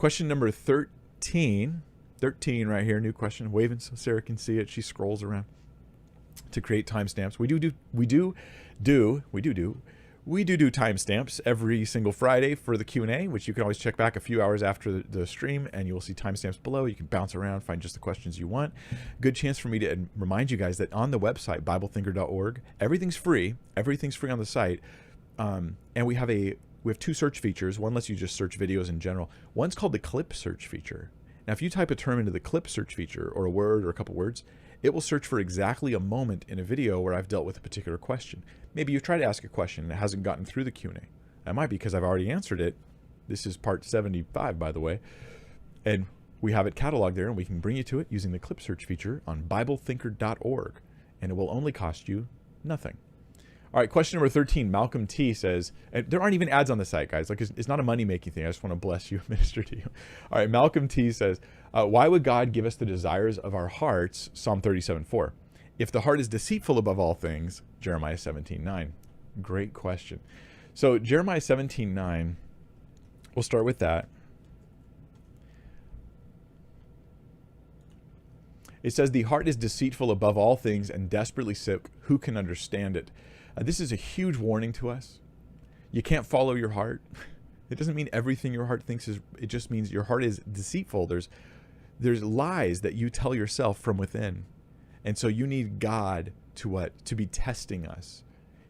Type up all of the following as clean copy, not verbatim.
Question number 13. 13 right here, new question. Waving so Sarah can see it. She scrolls around to create timestamps. We do timestamps every single Friday for the Q&A, which you can always check back a few hours after the stream, and you will see timestamps below. You can bounce around, find just the questions you want. Good chance for me to remind you guys that on the website, BibleThinker.org, everything's free. Everything's free on the site. And we have two search features. One lets you just search videos in general. One's called the clip search feature. Now, if you type a term into the clip search feature, or a word or a couple words, it will search for exactly a moment in a video where I've dealt with a particular question. Maybe you've tried to ask a question and it hasn't gotten through the Q&A. That might be because I've already answered it. This is part 75, by the way. And we have it cataloged there, and we can bring you to it using the clip search feature on BibleThinker.org. And it will only cost you nothing. All right, question number 13. Malcolm T says, and there aren't even ads on the site, guys. Like, it's not a money-making thing. I just want to bless you, minister to you. All right, Malcolm T says, why would God give us the desires of our hearts? Psalm 37:4. If the heart is deceitful above all things, Jeremiah 17:9. Great question. So Jeremiah 17:9, we'll start with that. It says, the heart is deceitful above all things and desperately sick. Who can understand it? This is a huge warning to us. You can't follow your heart. It doesn't mean everything your heart thinks is, it just means your heart is deceitful. There's lies that you tell yourself from within. And so you need God to be testing us.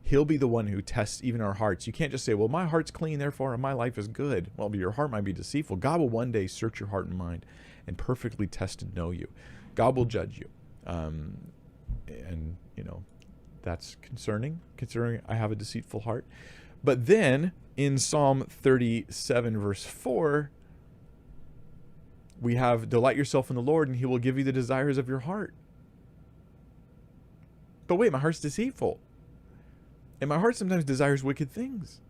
He'll be the one who tests even our hearts. You can't just say, well, my heart's clean, therefore my life is good. Well, your heart might be deceitful. God will one day search your heart and mind and perfectly test and know you. God will judge you. And, you know, that's concerning, considering I have a deceitful heart. But then in Psalm 37, verse 4, we have, delight yourself in the Lord and he will give you the desires of your heart. But wait, my heart's deceitful. And my heart sometimes desires wicked things.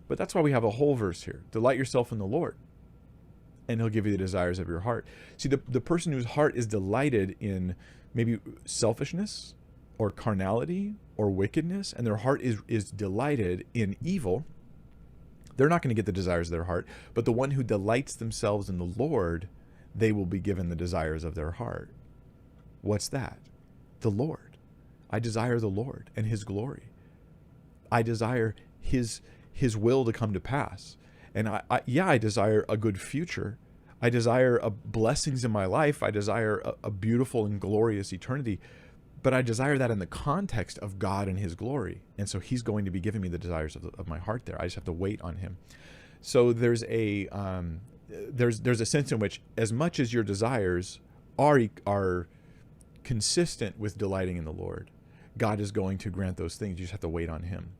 But that's why we have a whole verse here. Delight yourself in the Lord and he'll give you the desires of your heart. See, the person whose heart is delighted in maybe selfishness or carnality or wickedness, and their heart is delighted in evil, they're not going to get the desires of their heart. But the one who delights themselves in the Lord, they will be given the desires of their heart. What's that? The Lord. I desire the Lord and his glory. I desire his will to come to pass. And I desire a good future. I desire blessings in my life. I desire a beautiful and glorious eternity. But I desire that in the context of God and his glory. And so he's going to be giving me the desires of my heart there. I just have to wait on him. So there's a sense in which, as much as your desires are consistent with delighting in the Lord, God is going to grant those things. You just have to wait on him.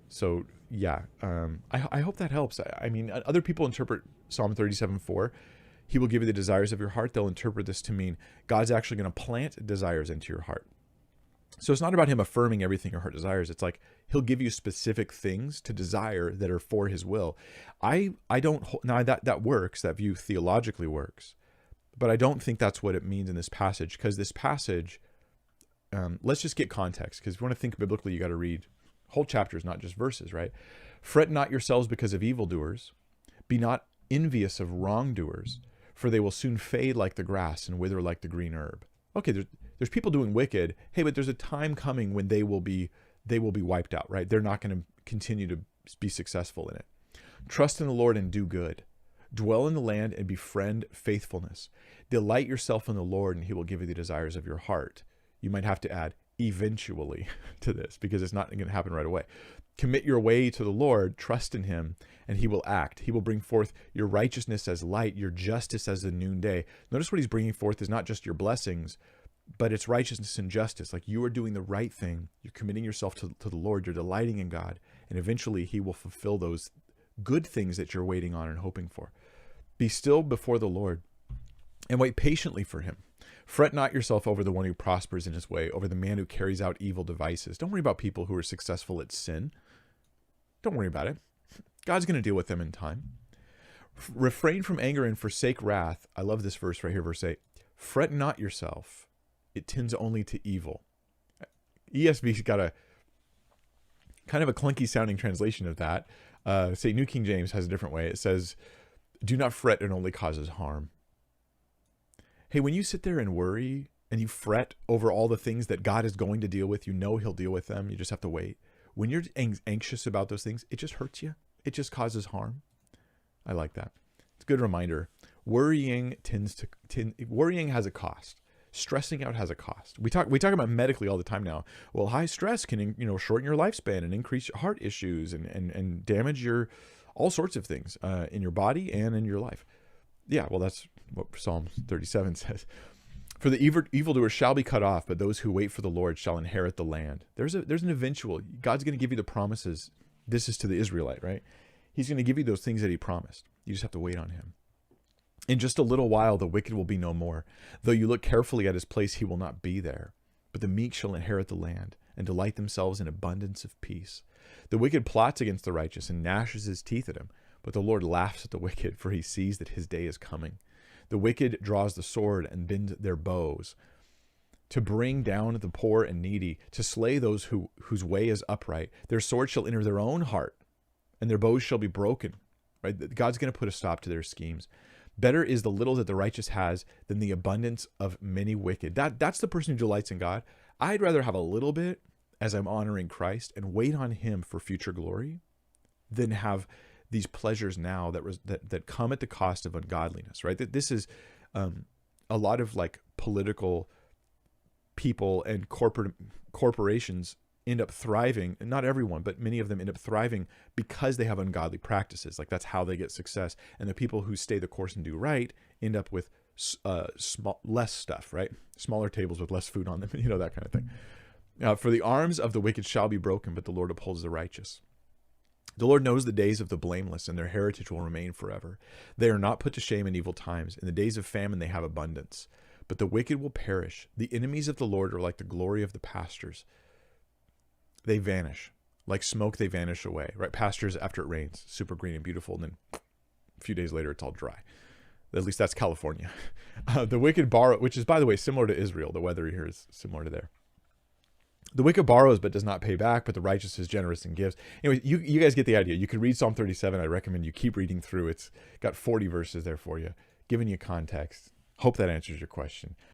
So yeah, I hope that helps. I mean, other people interpret Psalm 37:4. He will give you the desires of your heart. They'll interpret this to mean God's actually going to plant desires into your heart. So it's not about him affirming everything your heart desires. It's like he'll give you specific things to desire that are for his will. I don't, now that works, that view theologically works, but I don't think that's what it means in this passage, because this passage, let's just get context, because if you want to think biblically, you got to read whole chapters, not just verses, right? Fret not yourselves because of evildoers. Be not envious of wrongdoers, for they will soon fade like the grass and wither like the green herb. Okay, there's people doing wicked. Hey, but there's a time coming when they will be wiped out, right? They're not going to continue to be successful in it. Trust in the Lord and do good. Dwell in the land and befriend faithfulness. Delight yourself in the Lord and he will give you the desires of your heart. You might have to add eventually to this, because it's not going to happen right away. Commit your way to the Lord, trust in him, and he will act. He will bring forth your righteousness as light, your justice as the noonday. Notice what he's bringing forth is not just your blessings, but it's righteousness and justice. Like, you are doing the right thing. You're committing yourself to the Lord. You're delighting in God. And eventually he will fulfill those good things that you're waiting on and hoping for. Be still before the Lord and wait patiently for him. Fret not yourself over the one who prospers in his way, over the man who carries out evil devices. Don't worry about people who are successful at sin. Don't worry about it. God's going to deal with them in time. Refrain from anger and forsake wrath. I love this verse right here, verse 8. Fret not yourself. It tends only to evil. ESV's got a kind of a clunky sounding translation of that. Say New King James has a different way. It says, do not fret, it only causes harm. Hey, when you sit there and worry and you fret over all the things that God is going to deal with, you know he'll deal with them. You just have to wait. When you're anxious about those things, it just hurts you. It just causes harm. I like that. It's a good reminder. Worrying worrying has a cost. Stressing out has a cost. We talk about medically all the time now. Well, high stress can, shorten your lifespan and increase heart issues and damage your all sorts of things in your body and in your life. Yeah, well, that's what Psalm 37 says. For the evildoer shall be cut off, but those who wait for the Lord shall inherit the land. There's an eventual. God's going to give you the promises. This is to the Israelite, right? He's going to give you those things that he promised. You just have to wait on him. In just a little while, the wicked will be no more. Though you look carefully at his place, he will not be there. But the meek shall inherit the land and delight themselves in abundance of peace. The wicked plots against the righteous and gnashes his teeth at him. But the Lord laughs at the wicked, for he sees that his day is coming. The wicked draws the sword and bends their bows to bring down the poor and needy, to slay those whose way is upright. Their sword shall enter their own heart, and their bows shall be broken. Right? God's going to put a stop to their schemes. Better is the little that the righteous has than the abundance of many wicked. That's the person who delights in God. I'd rather have a little bit as I'm honoring Christ and wait on him for future glory than have these pleasures now that come at the cost of ungodliness, right? This is a lot of like political people and corporations end up thriving, and not everyone, but many of them end up thriving because they have ungodly practices. Like that's how they get success. And the people who stay the course and do right end up with less stuff, right? Smaller tables with less food on them, that kind of thing. For the arms of the wicked shall be broken, but the Lord upholds the righteous. The Lord knows the days of the blameless, and their heritage will remain forever. They are not put to shame in evil times. In the days of famine they have abundance. But the wicked will perish. The enemies of the Lord are like the glory of the pastures. They vanish. Like smoke, they vanish away. Right? Pastures after it rains, super green and beautiful, and then a few days later it's all dry. At least that's California. The wicked borrow, which is, by the way, similar to Israel. The weather here is similar to there. The wicked borrows but does not pay back, but the righteous is generous and gives. Anyway, you guys get the idea. You can read Psalm 37. I recommend you keep reading through. It's got 40 verses there for you, giving you context. Hope that answers your question.